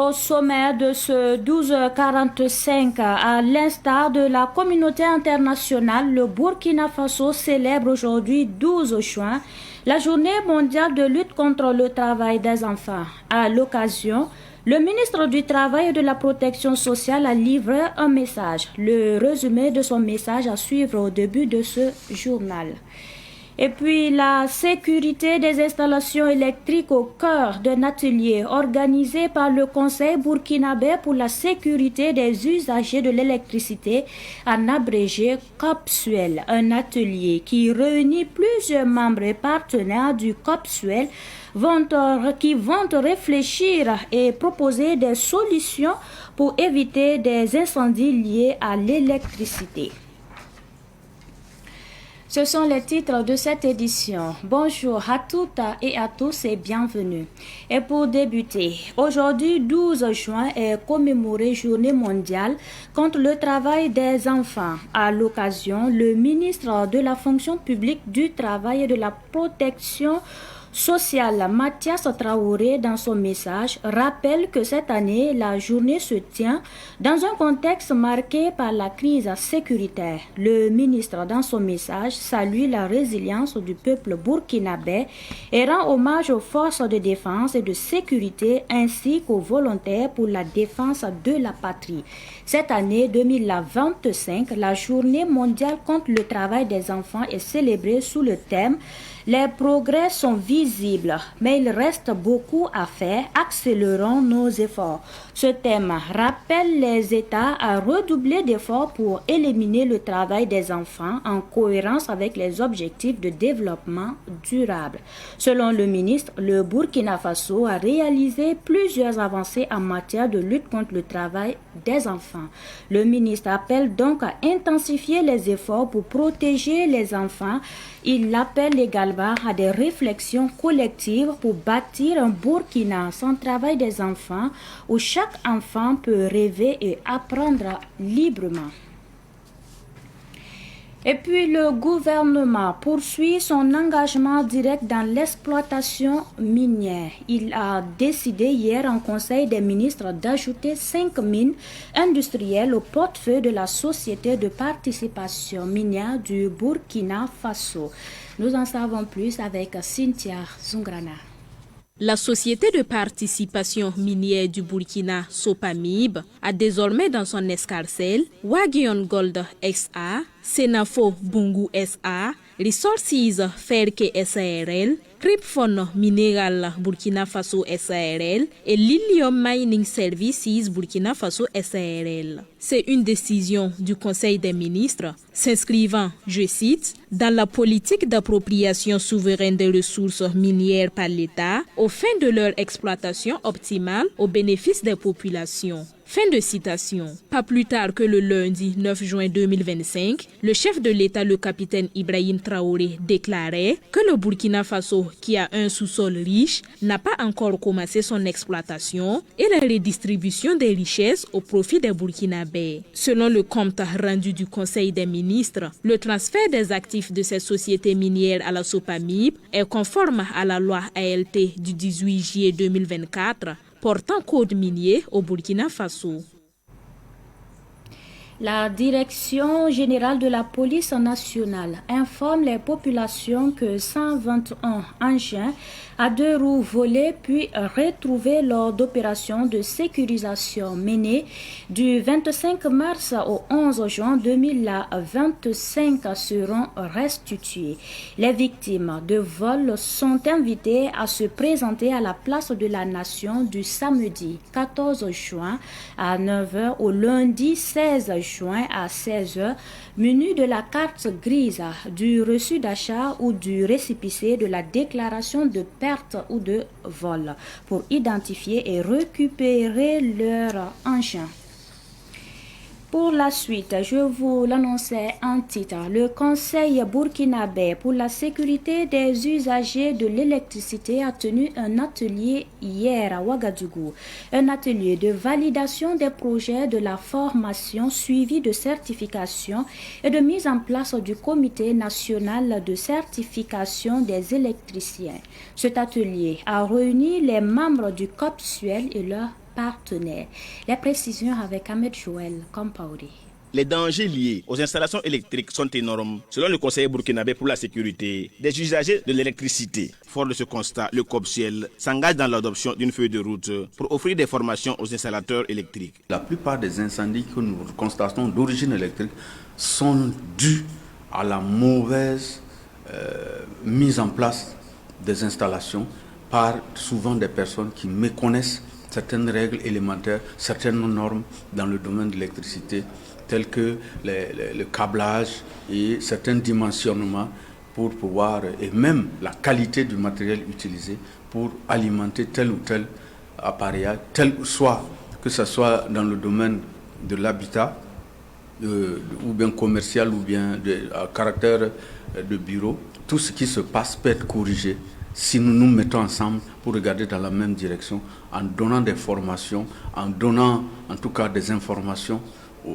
Au sommet de ce 12h45, à l'instar de la communauté internationale, le Burkina Faso célèbre aujourd'hui 12 juin la journée mondiale de lutte contre le travail des enfants. À l'occasion, le ministre du Travail et de la Protection sociale a livré un message. Le résumé de son message à suivre au début de ce journal. Et puis la sécurité des installations électriques au cœur d'un atelier organisé par le Conseil burkinabé pour la sécurité des usagers de l'électricité, en abrégé COPSUEL, un atelier qui réunit plusieurs membres et partenaires du COPSUEL qui vont réfléchir et proposer des solutions pour éviter des incendies liés à l'électricité. Ce sont les titres de cette édition. Bonjour à toutes et à tous et bienvenue. Et pour débuter, aujourd'hui 12 juin est commémorée Journée mondiale contre le travail des enfants. À l'occasion, le ministre de la fonction publique, du travail et de la protection sociale, Mathias Traoré, dans son message, rappelle que cette année, la journée se tient dans un contexte marqué par la crise sécuritaire. Le ministre, dans son message, salue la résilience du peuple burkinabé et rend hommage aux forces de défense et de sécurité ainsi qu'aux volontaires pour la défense de la patrie. Cette année 2025, la journée mondiale contre le travail des enfants est célébrée sous le thème « Les progrès sont visibles, mais il reste beaucoup à faire, accélérons nos efforts ». Ce thème rappelle les États à redoubler d'efforts pour éliminer le travail des enfants en cohérence avec les objectifs de développement durable. Selon le ministre, le Burkina Faso a réalisé plusieurs avancées en matière de lutte contre le travail des enfants. Le ministre appelle donc à intensifier les efforts pour protéger les enfants. Il appelle également à des réflexions collectives pour bâtir un Burkina sans travail des enfants où chaque enfant peut rêver et apprendre librement. Et puis le gouvernement poursuit son engagement direct dans l'exploitation minière. Il a décidé hier en Conseil des ministres d'ajouter 5 mines industrielles au portefeuille de la Société de participation minière du Burkina Faso. Nous en savons plus avec Cynthia Zungrana. La Société de participation minière du Burkina, SOPAMIB, a désormais dans son escarcelle Wagion Gold SA, Senafo Bungu SA, Resources Ferke SARL, Crypfon Mineral Burkina Faso SARL et Lilium Mining Services Burkina Faso SARL. C'est une décision du Conseil des ministres s'inscrivant, je cite, dans la politique d'appropriation souveraine des ressources minières par l'État aux fins de leur exploitation optimale au bénéfice des populations. Fin de citation. Pas plus tard que le lundi 9 juin 2025, le chef de l'État, le capitaine Ibrahim Traoré, déclarait que le Burkina Faso, qui a un sous-sol riche, n'a pas encore commencé son exploitation et la redistribution des richesses au profit des Burkinabés. Selon le compte rendu du Conseil des ministres, le transfert des actifs de ces sociétés minières à la SOPAMIB est conforme à la loi ALT du 18 juillet 2024 portant code minier au Burkina Faso. La Direction générale de la police nationale informe les populations que 121 engins à 2 roues volés puis retrouvés lors d'opérations de sécurisation menées du 25 mars au 11 juin 2025 seront restitués. Les victimes de vol sont invitées à se présenter à la place de la Nation du samedi 14 juin à 9h au lundi 16 juin à 16h, menu de la carte grise, du reçu d'achat ou du récépissé de la déclaration de perte ou de vol pour identifier et récupérer leur engin. Pour la suite, je vous l'annonçais en titre. Le Conseil burkinabé pour la sécurité des usagers de l'électricité a tenu un atelier hier à Ouagadougou. Un atelier de validation des projets de la formation suivi de certification et de mise en place du Comité national de certification des électriciens. Cet atelier a réuni les membres du COPSUEL et leurs partenaires. Les précisions avec Ahmed Joël Compaoré. Les dangers liés aux installations électriques sont énormes, selon le conseiller burkinabé pour la sécurité des usagers de l'électricité. Fort de ce constat, le COPSIEL s'engage dans l'adoption d'une feuille de route pour offrir des formations aux installateurs électriques. La plupart des incendies que nous constatons d'origine électrique sont dus à la mauvaise mise en place des installations par souvent des personnes qui méconnaissent certaines règles élémentaires, certaines normes dans le domaine de l'électricité, tels que le câblage et certains dimensionnements pour pouvoir, et même la qualité du matériel utilisé pour alimenter tel ou tel appareillage, que ce soit dans le domaine de l'habitat, ou bien commercial, ou bien à caractère de bureau. Tout ce qui se passe peut être corrigé si nous nous mettons ensemble pour regarder dans la même direction, en donnant des formations, en donnant en tout cas des informations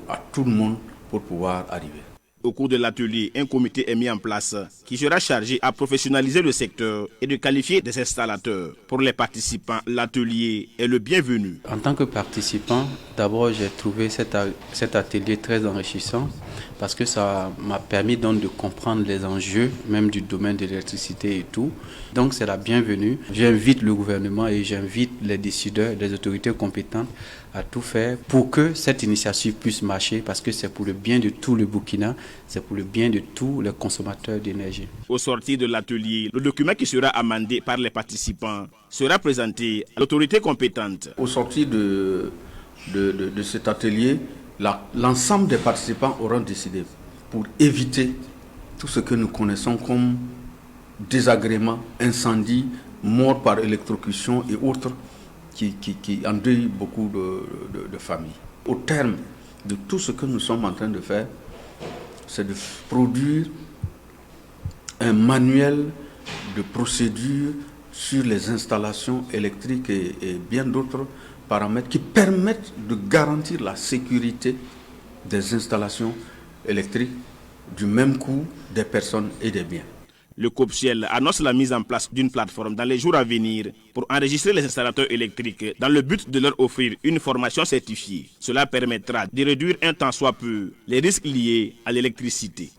à tout le monde pour pouvoir arriver. Au cours de l'atelier, un comité est mis en place qui sera chargé à professionnaliser le secteur et de qualifier des installateurs. Pour les participants, l'atelier est le bienvenu. En tant que participant, d'abord j'ai trouvé cet atelier très enrichissant parce que ça m'a permis donc de comprendre les enjeux, même du domaine de l'électricité et tout. Donc c'est la bienvenue. J'invite le gouvernement et j'invite les décideurs, les autorités compétentes à tout faire pour que cette initiative puisse marcher parce que c'est pour le bien de tout le Burkina, c'est pour le bien de tous les consommateurs d'énergie. Au sortir de l'atelier, le document qui sera amendé par les participants sera présenté à l'autorité compétente. Au sortir de cet atelier, l'ensemble des participants auront décidé pour éviter tout ce que nous connaissons comme désagréments, incendies, morts par électrocution et autres qui endeuillent beaucoup de familles. Au terme de tout ce que nous sommes en train de faire, c'est de produire un manuel de procédure sur les installations électriques et bien d'autres paramètres qui permettent de garantir la sécurité des installations électriques du même coût des personnes et des biens. Le COPSIEL annonce la mise en place d'une plateforme dans les jours à venir pour enregistrer les installateurs électriques dans le but de leur offrir une formation certifiée. Cela permettra de réduire un tant soit peu les risques liés à l'électricité.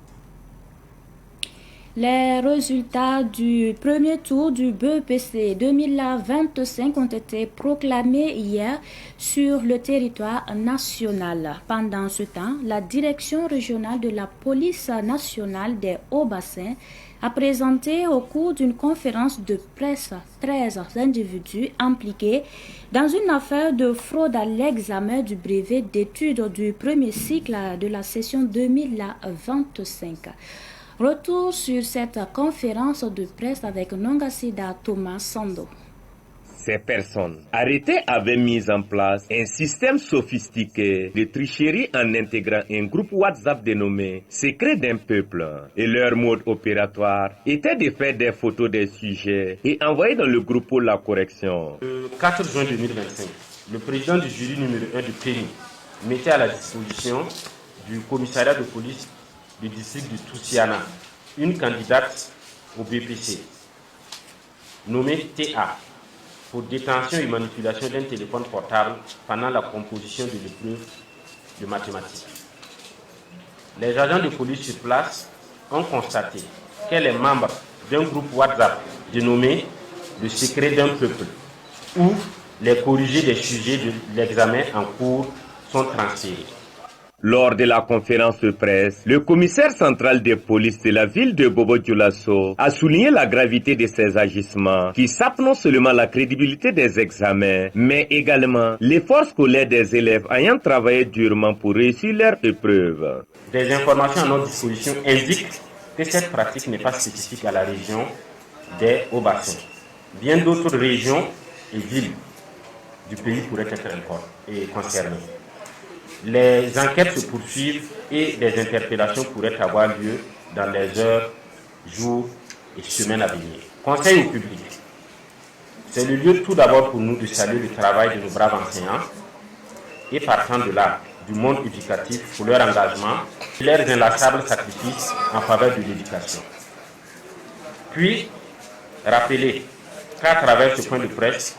Les résultats du premier tour du BEPC 2025 ont été proclamés hier sur le territoire national. Pendant ce temps, la direction régionale de la police nationale des Hauts-Bassins a présenté au cours d'une conférence de presse 13 individus impliqués dans une affaire de fraude à l'examen du brevet d'études du premier cycle de la session 2025. Retour sur cette conférence de presse avec Nongasida Thomas Sando. Ces personnes arrêtées avaient mis en place un système sophistiqué de tricherie en intégrant un groupe WhatsApp dénommé Secret d'un peuple. Et leur mode opératoire était de faire des photos des sujets et envoyer dans le groupe pour la correction. Le 4 juin 2025, le président du jury numéro 1 du PENI mettait à la disposition du commissariat de police du district de Toussiana une candidate au BPC nommée TA pour détention et manipulation d'un téléphone portable pendant la composition de l'épreuve de mathématiques. Les agents de police sur place ont constaté qu'elle est membre d'un groupe WhatsApp dénommé Le Secret d'un peuple, où les corrigés des sujets de l'examen en cours sont transférés. Lors de la conférence de presse, le commissaire central de police de la ville de Bobo-Dioulasso a souligné la gravité de ces agissements qui sapent non seulement la crédibilité des examens, mais également l'effort scolaire des élèves ayant travaillé durement pour réussir leur épreuve. Des informations à notre disposition indiquent que cette pratique n'est pas spécifique à la région des Hauts-Bassins. Bien d'autres régions et villes du pays pourraient être concernées. Les enquêtes se poursuivent et des interpellations pourraient avoir lieu dans les heures, jours et semaines à venir. Conseil au public. C'est le lieu tout d'abord pour nous de saluer le travail de nos braves enseignants et partant de là, du monde éducatif pour leur engagement et leurs inlassables sacrifices en faveur de l'éducation. Puis, rappeler qu'à travers ce point de presse,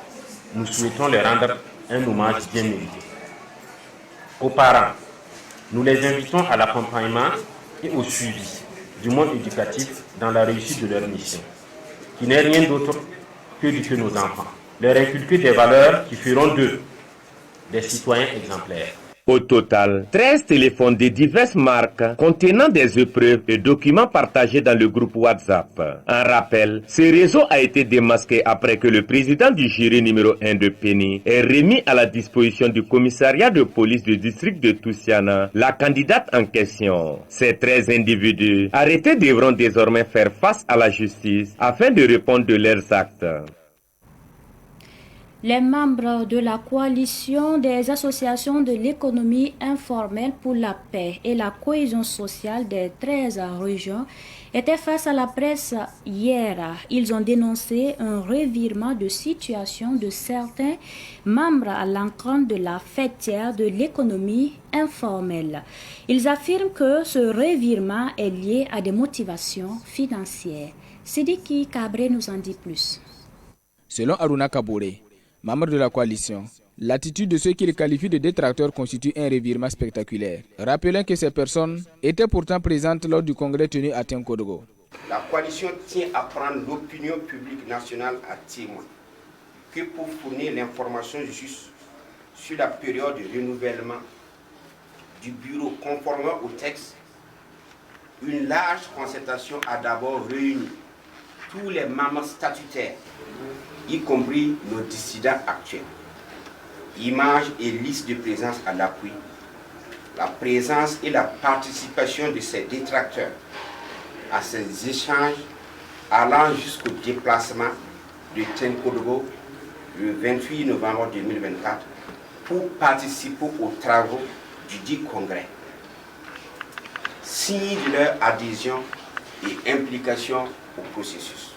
nous souhaitons leur rendre un hommage bien mérité. Aux parents, nous les invitons à l'accompagnement et au suivi du monde éducatif dans la réussite de leur mission, qui n'est rien d'autre que d'éduquer nos enfants, leur inculquer des valeurs qui feront d'eux des citoyens exemplaires. Au total, 13 téléphones de diverses marques contenant des épreuves et documents partagés dans le groupe WhatsApp. En rappel, ce réseau a été démasqué après que le président du jury numéro 1 de Péni ait remis à la disposition du commissariat de police du district de Toussiana la candidate en question. Ces 13 individus arrêtés devront désormais faire face à la justice afin de répondre de leurs actes. Les membres de la coalition des associations de l'économie informelle pour la paix et la cohésion sociale des 13 régions étaient face à la presse hier. Ils ont dénoncé un revirement de situation de certains membres à l'encontre de la fêtière de l'économie informelle. Ils affirment que ce revirement est lié à des motivations financières. Sidiki Kabré nous en dit plus. Selon Aruna Kabouré, membre de la coalition, l'attitude de ceux qu'il qualifie de détracteurs constitue un revirement spectaculaire, rappelant que ces personnes étaient pourtant présentes lors du congrès tenu à Tinkodogo. La coalition tient à prendre l'opinion publique nationale à témoin, que pour fournir l'information juste sur la période de renouvellement du bureau conformément au texte, une large concertation a d'abord réuni tous les membres statutaires, y compris nos dissidents actuels. Images et listes de présence à l'appui, la présence et la participation de ces détracteurs à ces échanges allant jusqu'au déplacement de Tinkodogo le 28 novembre 2024 pour participer aux travaux du dit congrès. Signe de leur adhésion et implication au processus.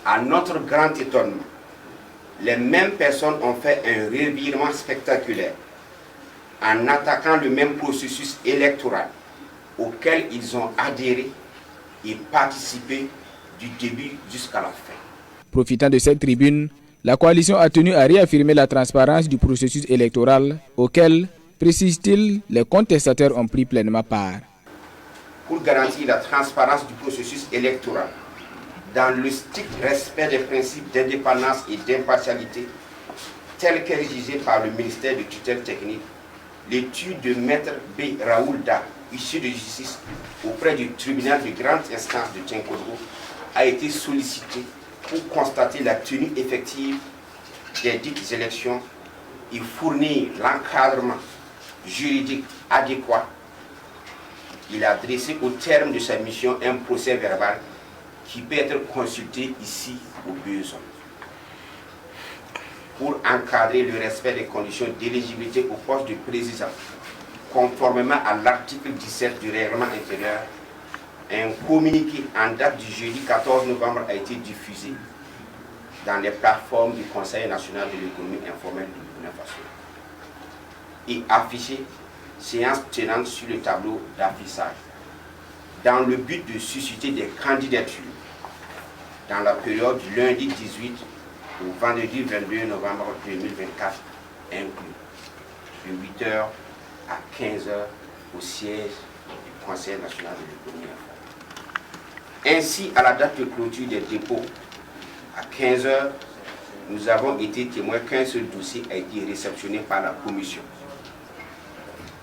À notre grand étonnement, les mêmes personnes ont fait un revirement spectaculaire en attaquant le même processus électoral auquel ils ont adhéré et participé du début jusqu'à la fin. Profitant de cette tribune, la coalition a tenu à réaffirmer la transparence du processus électoral auquel, précise-t-il, les contestataires ont pris pleinement part. Pour garantir la transparence du processus électoral, dans le strict respect des principes d'indépendance et d'impartialité, tels qu'exigés par le ministère de tutelle technique, l'étude de Maître B. Raoulda, huissier de justice auprès du tribunal de grande instance de Tinkodogo, a été sollicitée pour constater la tenue effective des dites élections et fournir l'encadrement juridique adéquat. Il a dressé au terme de sa mission un procès verbal qui peut être consulté ici au besoin. Pour encadrer le respect des conditions d'éligibilité au poste de président, conformément à l'article 17 du règlement intérieur, un communiqué en date du jeudi 14 novembre a été diffusé dans les plateformes du Conseil national de l'économie informelle du Burkina Faso et affiché séance tenante sur le tableau d'affichage, dans le but de susciter des candidatures dans la période du lundi 18 au vendredi 22 novembre 2024 inclus, de 8h à 15h au siège du Conseil national de l'économie informelle. Ainsi, à la date de clôture des dépôts, à 15h, nous avons été témoins qu'un seul dossier a été réceptionné par la commission.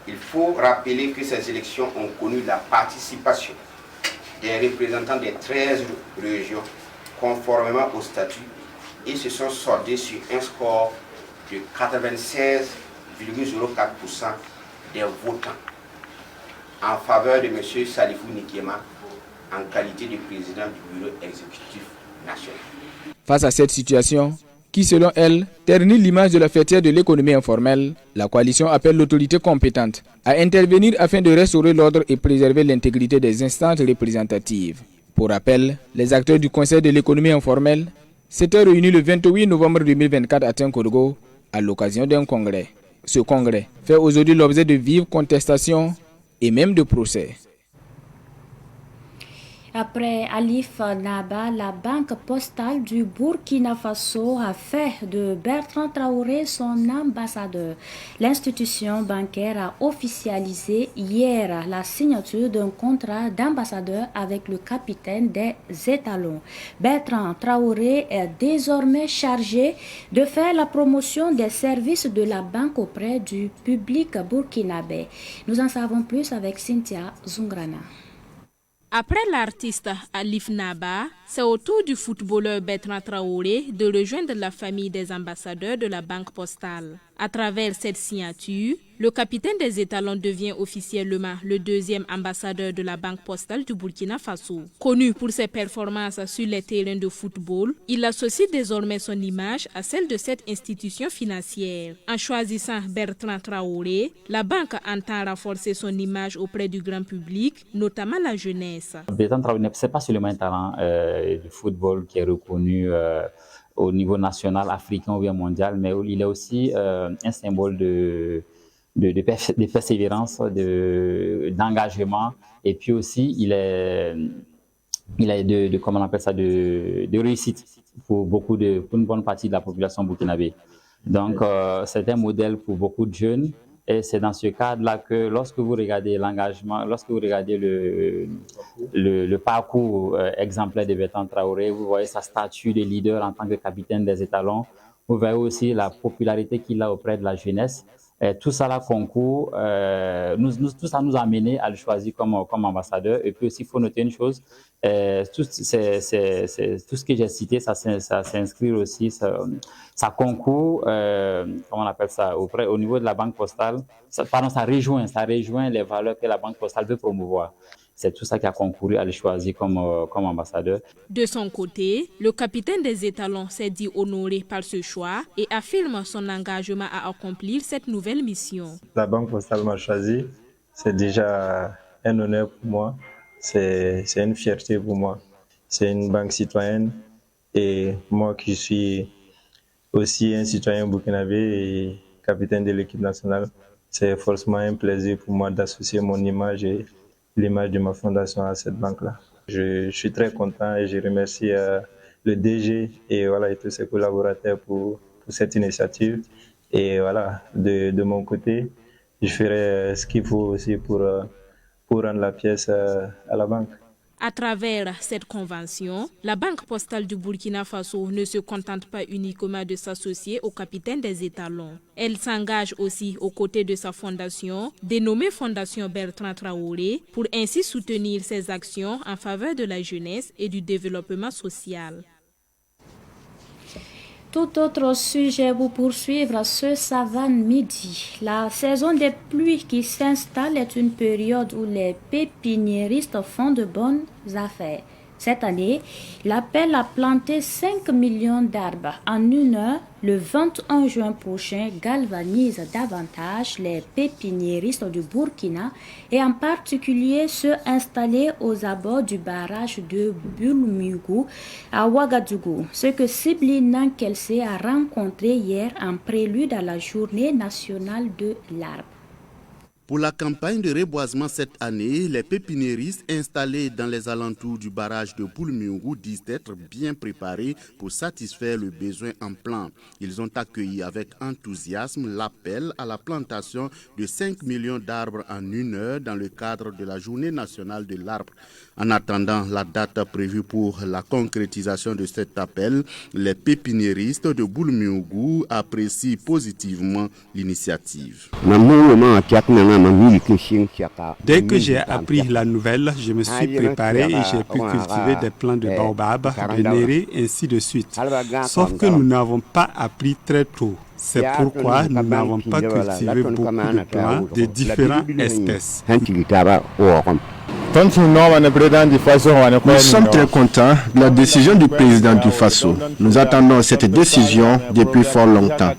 Il faut rappeler que ces élections ont connu la participation des représentants des 13 régions conformément au statut et se sont soldées sur un score de 96,04% des votants en faveur de M. Salifou Nikéma en qualité de président du bureau exécutif national. Face à cette situation, qui selon elle ternit l'image de la fêtière de l'économie informelle, la coalition appelle l'autorité compétente à intervenir afin de restaurer l'ordre et préserver l'intégrité des instances représentatives. Pour rappel, les acteurs du Conseil de l'économie informelle s'étaient réunis le 28 novembre 2024 à Tinkodogo à l'occasion d'un congrès. Ce congrès fait aujourd'hui l'objet de vives contestations et même de procès. Après Alif Naba, la banque postale du Burkina Faso a fait de Bertrand Traoré son ambassadeur. L'institution bancaire a officialisé hier la signature d'un contrat d'ambassadeur avec le capitaine des étalons. Bertrand Traoré est désormais chargé de faire la promotion des services de la banque auprès du public burkinabé. Nous en savons plus avec Cynthia Zungrana. Après l'artiste Alif Naba, c'est au tour du footballeur Bertrand Traoré de rejoindre la famille des ambassadeurs de la Banque postale. À travers cette signature, le capitaine des étalons devient officiellement le deuxième ambassadeur de la Banque postale du Burkina Faso. Connu pour ses performances sur les terrains de football, il associe désormais son image à celle de cette institution financière. En choisissant Bertrand Traoré, la banque entend renforcer son image auprès du grand public, notamment la jeunesse. Bertrand Traoré, ce n'est pas seulement un talent du football qui est reconnu au niveau national, africain ou bien mondial, mais il est aussi un symbole de persévérance, d'engagement, et puis aussi il est comment on appelle ça, de réussite pour une bonne partie de la population burkinabé. Donc c'est un modèle pour beaucoup de jeunes. Et c'est dans ce cadre-là que lorsque vous regardez l'engagement, lorsque vous regardez le parcours exemplaire de Bertrand Traoré, vous voyez sa statue de leader en tant que capitaine des étalons, vous voyez aussi la popularité qu'il a auprès de la jeunesse. Et tout ça là concourt, tout ça nous a amené à le choisir comme ambassadeur. Et puis aussi, il faut noter une chose, tout ce que j'ai cité, ça s'inscrit aussi, ça concourt, comment on appelle ça, au niveau de la Banque postale, ça rejoint les valeurs que la Banque postale veut promouvoir. C'est tout ça qui a concouru à le choisir comme ambassadeur. De son côté, le capitaine des étalons s'est dit honoré par ce choix et affirme son engagement à accomplir cette nouvelle mission. La Banque postale m'a choisi, c'est déjà un honneur pour moi, c'est une fierté pour moi. C'est une banque citoyenne et moi qui suis aussi un citoyen burkinabé et capitaine de l'équipe nationale, c'est forcément un plaisir pour moi d'associer mon image et l'image de ma fondation à cette banque-là. Je suis très content et je remercie le DG et tous ses collaborateurs pour cette initiative. Et voilà, de mon côté, je ferai ce qu'il faut aussi pour rendre la pièce à la banque. À travers cette convention, la Banque postale du Burkina Faso ne se contente pas uniquement de s'associer au capitaine des étalons. Elle s'engage aussi aux côtés de sa fondation, dénommée Fondation Bertrand Traoré, pour ainsi soutenir ses actions en faveur de la jeunesse et du développement social. Tout autre sujet pour poursuivre ce Savane Midi. La saison des pluies qui s'installe est une période où les pépiniéristes font de bonnes affaires. Cette année, l'appel à planter 5 millions d'arbres en une heure, le 21 juin prochain, galvanise davantage les pépiniéristes du Burkina et en particulier ceux installés aux abords du barrage de Bulmugou à Ouagadougou, ce que Sibli Nankelse a rencontré hier en prélude à la journée nationale de l'arbre. Pour la campagne de reboisement cette année, les pépiniéristes installés dans les alentours du barrage de Bulmugou disent être bien préparés pour satisfaire le besoin en plants. Ils ont accueilli avec enthousiasme l'appel à la plantation de 5 millions d'arbres en une heure dans le cadre de la journée nationale de l'arbre. En attendant la date prévue pour la concrétisation de cet appel, les pépiniéristes de Bulmugou apprécient positivement l'initiative. Dès que j'ai appris la nouvelle, je me suis préparé et j'ai pu cultiver des plants de baobab, de néré, ainsi de suite. Sauf que nous n'avons pas appris très tôt. C'est pourquoi nous n'avons pas cultivé beaucoup de plants de différentes espèces. Nous sommes très contents de la décision du président du Faso. Nous attendons cette décision depuis fort longtemps.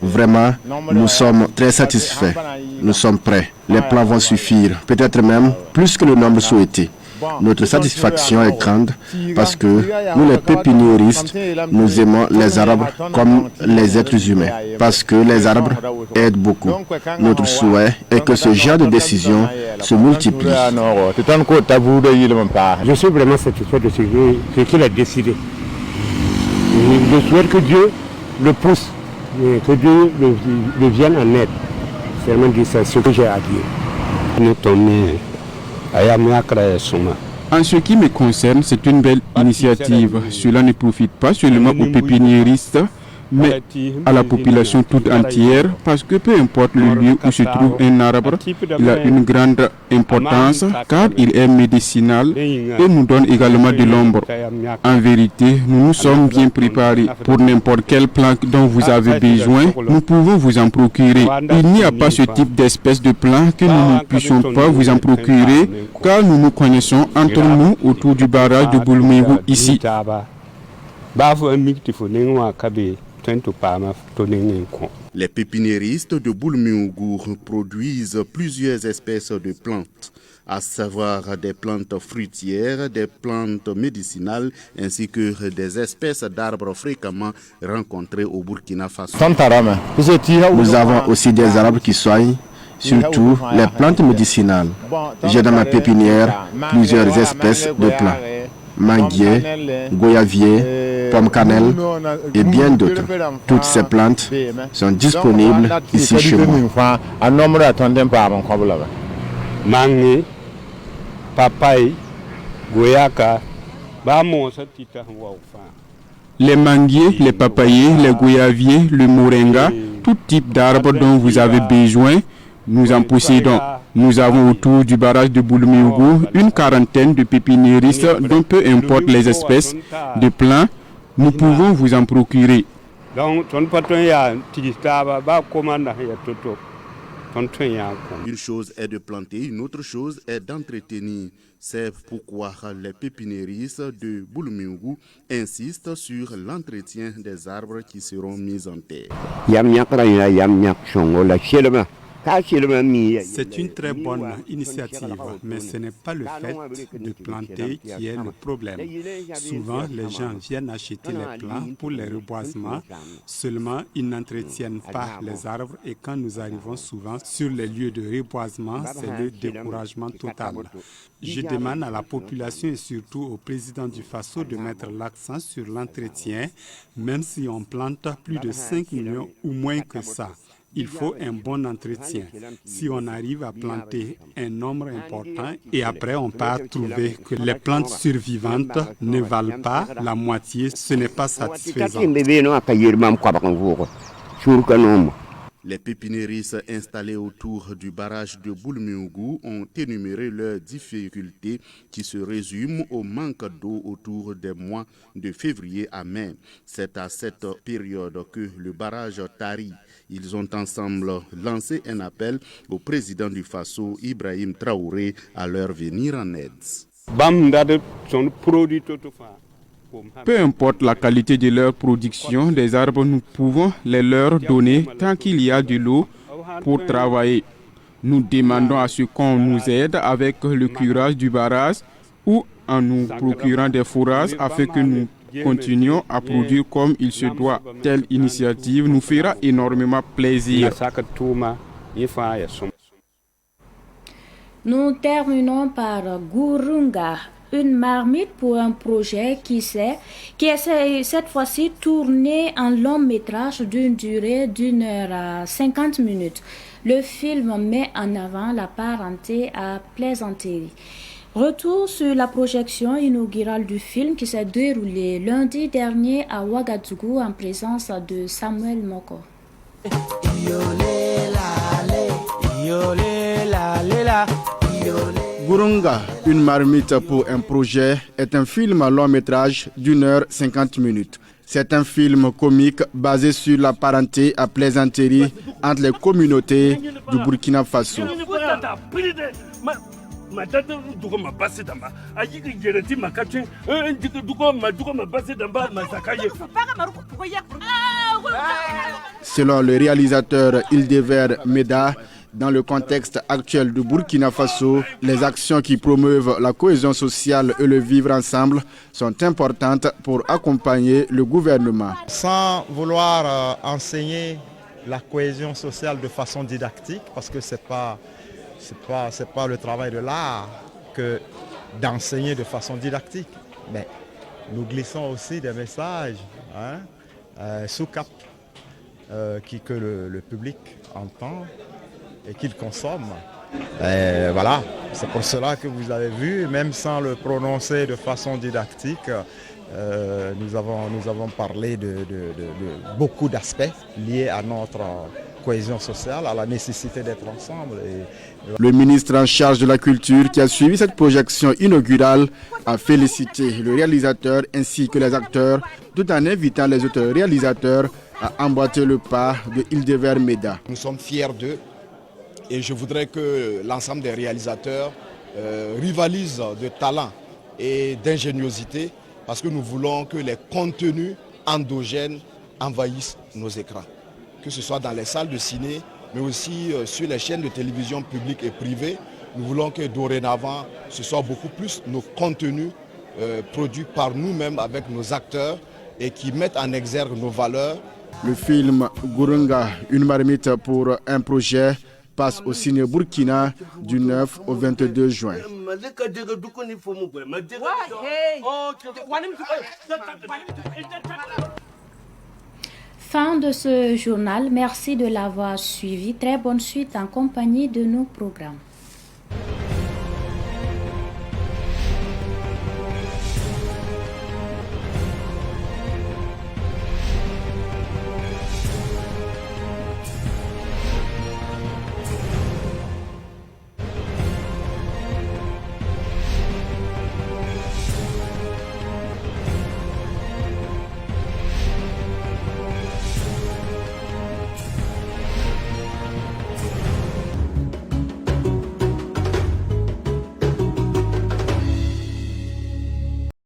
Vraiment, nous sommes très satisfaits. Nous sommes prêts. Les plans vont suffire, peut-être même plus que le nombre souhaité. Notre satisfaction est grande parce que nous les pépiniéristes, nous aimons les arbres comme les êtres humains, parce que les arbres aident beaucoup. Notre souhait est que ce genre de décision se multiplie. Je suis vraiment satisfait de ce qu'il a décidé. Je souhaite que Dieu le pousse, que Dieu le vienne en aide. C'est vraiment ce que j'ai à dire. En ce qui me concerne, c'est une belle initiative. Cela ne profite pas seulement aux pépiniéristes, mais à la population toute entière, parce que peu importe le lieu où se trouve un arbre, il a une grande importance car il est médicinal et nous donne également de l'ombre. En vérité, nous nous sommes bien préparés. Pour n'importe quelle plante dont vous avez besoin, nous pouvons vous en procurer. Il n'y a pas ce type d'espèce de plante que nous ne puissions pas vous en procurer car nous nous connaissons entre nous autour du barrage de Boulmérou ici. Les pépiniéristes de Boulmiougou produisent plusieurs espèces de plantes, à savoir des plantes fruitières, des plantes médicinales ainsi que des espèces d'arbres fréquemment rencontrées au Burkina Faso. Nous avons aussi des arbres qui soignent, surtout les plantes médicinales. J'ai dans ma pépinière plusieurs espèces de plants. Manguier, goyavier, pomme cannelle et bien d'autres. Toutes ces plantes sont disponibles ici chez moi. Mangue, papaye, goyaka, Les manguiers, les papayers, les goyaviers, le moringa, tout type d'arbres dont vous avez besoin, nous en possédons. Nous avons autour du barrage de Boulmiougou une quarantaine de pépiniéristes dont peu importe les espèces de plants, nous pouvons vous en procurer. Une chose est de planter, une autre chose est d'entretenir. C'est pourquoi les pépiniéristes de Boulmiougou insistent sur l'entretien des arbres qui seront mis en terre. C'est une très bonne initiative, mais ce n'est pas le fait de planter qui est le problème. Souvent, les gens viennent acheter les plants pour les reboisements, seulement ils n'entretiennent pas les arbres et quand nous arrivons souvent sur les lieux de reboisement, c'est le découragement total. Je demande à la population et surtout au président du Faso de mettre l'accent sur l'entretien, même si on plante plus de 5 millions ou moins que ça. Il faut un bon entretien. Si on arrive à planter un nombre important et après on part trouver que les plantes survivantes ne valent pas la moitié, ce n'est pas satisfaisant. Les pépiniéristes installés autour du barrage de Boulmiougou ont énuméré leurs difficultés qui se résument au manque d'eau autour des mois de février à mai. C'est à cette période que le barrage tarit. Ils ont ensemble lancé un appel au président du Faso, Ibrahim Traoré, à leur venir en aide. Peu importe la qualité de leur production, des arbres, nous pouvons les leur donner tant qu'il y a de l'eau pour travailler. Nous demandons à ce qu'on nous aide avec le curage du barrage ou en nous procurant des fourrages afin que nous continuons à produire comme il se doit. Telle initiative nous fera énormément plaisir. Nous terminons par Gurunga, une marmite pour un projet qui est cette fois-ci tourné en long métrage d'une durée d'1h50. Le film met en avant la parenté à plaisanterie. Retour sur la projection inaugurale du film qui s'est déroulée lundi dernier à Ouagadougou en présence de Samuel Moko. Gurunga, une marmite pour un projet, est un film à long métrage d'1h50. C'est un film comique basé sur la parenté à plaisanterie entre les communautés du Burkina Faso. Selon le réalisateur Hildevert Meda, Dans le contexte actuel du Burkina Faso, les actions qui promeuvent la cohésion sociale et le vivre ensemble sont importantes pour accompagner le gouvernement. Sans vouloir enseigner la cohésion sociale de façon didactique, parce que c'est pas le travail de l'art que d'enseigner de façon didactique, mais nous glissons aussi des messages sous cap que le public entend et qu'il consomme. Et voilà, c'est pour cela que vous avez vu, même sans le prononcer de façon didactique, nous avons parlé de beaucoup d'aspects liés à notre cohésion sociale, à la nécessité d'être ensemble. Le ministre en charge de la culture qui a suivi cette projection inaugurale a félicité le réalisateur ainsi que les acteurs, tout en invitant les autres réalisateurs à emboîter le pas de Hildevert Meda. Nous sommes fiers d'eux et je voudrais que l'ensemble des réalisateurs rivalisent de talent et d'ingéniosité parce que nous voulons que les contenus endogènes envahissent nos écrans. Que ce soit dans les salles de ciné, mais aussi sur les chaînes de télévision publiques et privées. Nous voulons que dorénavant, ce soit beaucoup plus nos contenus produits par nous-mêmes avec nos acteurs et qui mettent en exergue nos valeurs. Le film Gurunga, une marmite pour un projet, passe au ciné Burkina du 9 au 22 juin. Fin de ce journal. Merci de l'avoir suivi. Très bonne suite en compagnie de nos programmes.